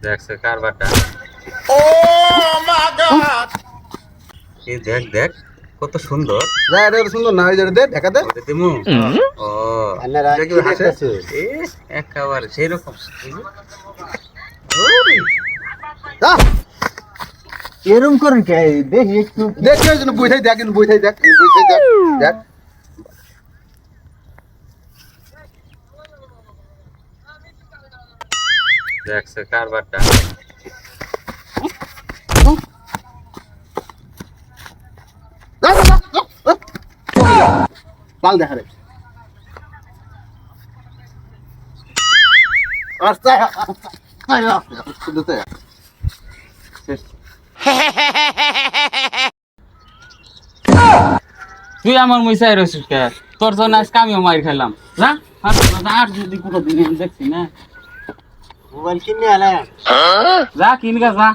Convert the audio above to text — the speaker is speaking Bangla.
দেখছে কারবারটা। ও মা গড! এই দেখ দেখ কত সুন্দর। যা এটা সুন্দর না, ওই যে দে ঢাকা দে। ওটা দিমু। ও আন্নারা দেখি কি হাসে। দেখতেছে? এ একেবারে সেই রকম। যা এরম করেন কে? দেখি একটু দেখ কি হইছে, বুঝাই দেখ, বুঝাই দেখ, বুঝাই দেখ। দেখ দেখছে কারবারটা। যা যা, যা, যা। পাল দেখা রে। আস্তে আস্তে। আয় না, শুধু তো। তুই আমার মুইসাই রইছিস কে? তোর জন্য আজকে আমিও মাইর খেলাম। যা আর যদি কোনো দিন আমি দেখছি না, মোবাইল কিনে আলা। যা কিনগা যা।